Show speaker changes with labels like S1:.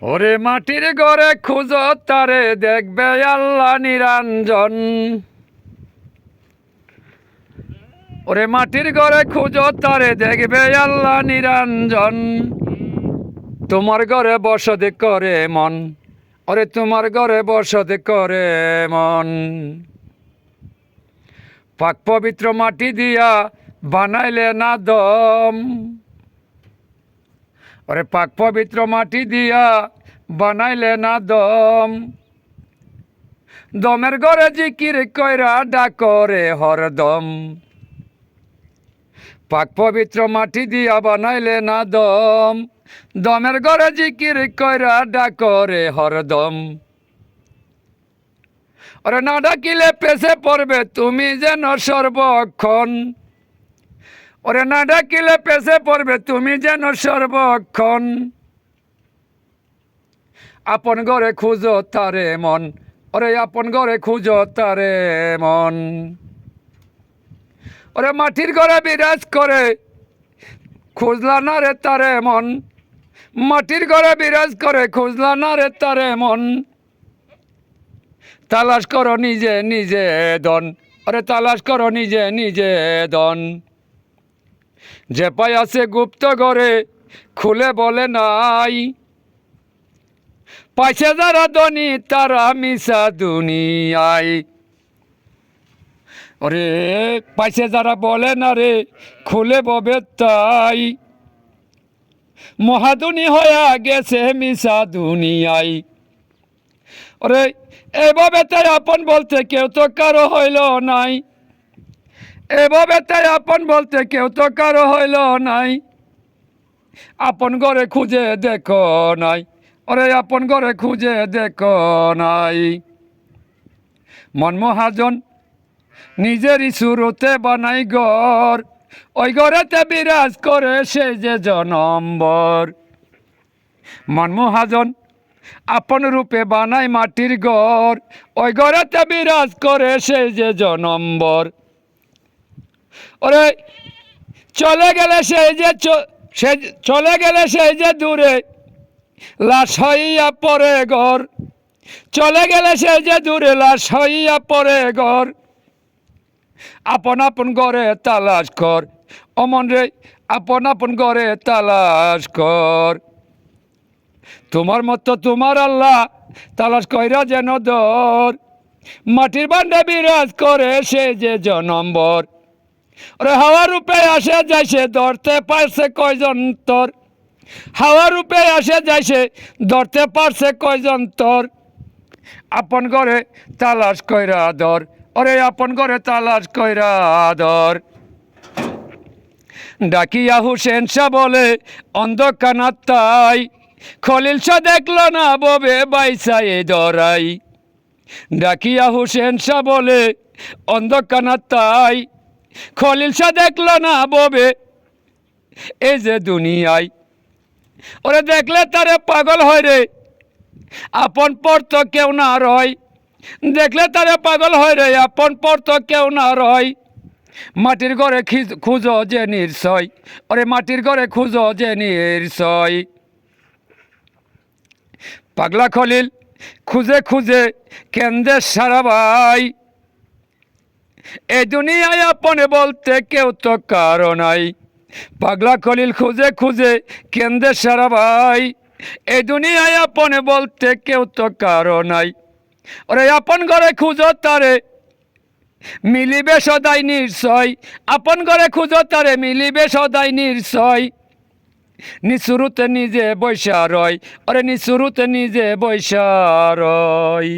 S1: ওরে মাটির ঘরে খুঁজ তারে দেখবে আল্লাহ নিরঞ্জন। ওরে মাটির ঘরে খুঁজ তারে দেখবে আল্লাহ নিরঞ্জন। তোমার ঘরে বসতি করে মন, ওরে তোমার ঘরে বসতি করে মন। পাক পবিত্র মাটি দিয়া বানাইলে না দম, ওরে পাক পবিত্র মাটি দিয়া বানাইলে না দম। দমের ঘরে জিকির কইরা ডাকরে হরদম। পাক পবিত্র মাটি দিয়া বানাইলে না দম, দমের ঘরে জিকির কইরা ডাকরে হরদম। ওরে না ডাকিলে পেছে পড়বে তুমি যেন সর্বক্ষণ, ওরে না ডাকিলে পেছে পড়বে তুমি যেন সর্বক্ষণ। আপন ঘরে খুঁজো তারে মন, ওরে আপন ঘরে খুঁজো তারে মন। ওরে মাটির ঘরে বিরাজ করে খুঁজলা না রে তারে মন, মাটির ঘরে বিরাজ করে খুঁজলা না রে তারে মন। তালাশ করো নিজে নিজে দন, ওরে তালাশ করো নিজে নিজে দন। যে পাই আছে গুপ্ত ঘরে খুলে বলে নাই, পাইছে যারা ধনী তারা মিশা দুনিয়ায়। ওরে পাইছে যারা বলে না রে খুলে ববে তাই, মহাদুনি হয়ে গেছে মিশা দুনিয়ায়। ওরে এভাবে তাই আপন বলতে কেউ তো কারো হইল নাই, এভাবে তাই আপন বলতে কেউ তো কারো হইল নাই। আপন ঘরে খুঁজে দেখো নাই, ওরে আপন ঘরে খুঁজে দেখো নাই। মন মহাজন নিজেরই শুরুতে বানাই ঘর, ওই ঘরেতে বিরাজ করে সে যে জনম্বর। মন মহাজন আপন রূপে বানাই মাটির ঘর, ওই ঘরেতে বিরাজ করে সে যে জনম্বর। ওরে চলে গেলে সেই যে চলে গেলে সেই যে দূরে লাশ হইয়া পরে ঘর, চলে গেলে সেই যে দূরে লাশ হইয়া পরে ঘর। আপন আপন ঘরে তালাশ কর অমন রে, আপন আপন ঘরে তালাশ কর। তোমার মতো তোমার আল্লাহ তালাশ কইরা যেন দর, মাটির বান্ডে বিরাজ করে সে যে জনম্বর। ওরে হাওয়া রূপে আসে যাইছে ধরতে পারছে কয়জন তোর, হাওয়া রূপে আসে যাইছে ধরতে পারছে কয়জন তোর। আপন ঘরে তালাশ কইরা ধর, ওরে আপন ঘরে তালাশ কইরা ধর। ডাকিয়া হুসেন শাহ বলে অন্ধকানা তাই, খলিল শাহ দেখল না ববে বাইসায়ে ধরাই। ডাকিয়া হুসেন শাহ বলে অন্ধকানা তাই, খলিল শাহ দেখল না ববে এই যে দুনিয়ায়। ওরে দেখলে তারে পাগল হয় রে, আপন পর তো কেউ না রয়। দেখলে তারে পাগল হয় রে, আপন পর তো কেউ না রয়। মাটির ঘরে খুঁজো যে নির্ছয়, ওরে মাটির ঘরে খুঁজো যে নির্ছয়। পাগলা খলিল খুঁজে খুঁজে কেন্দ্রে সারা ভাই, এই দুনিয়ায় আপনে বলতে কেউ তো কারো নাই। পাগলা খলিল খুঁজে খুঁজে কেন্দ্রে সারা ভাই, এই দুনিয়ায় আপনে বলতে কেউ তো কারো নাই। ওরে আপন ঘরে খুঁজো তারে মিলিবে সদাই নিশ্চয়, আপন ঘরে খুঁজো তারে মিলিবে সদাই নিশ্চয়। নিশুরুতে নিজে বৈশা রয়, ওরে নিশুরুতে নিজে বৈশা রয়।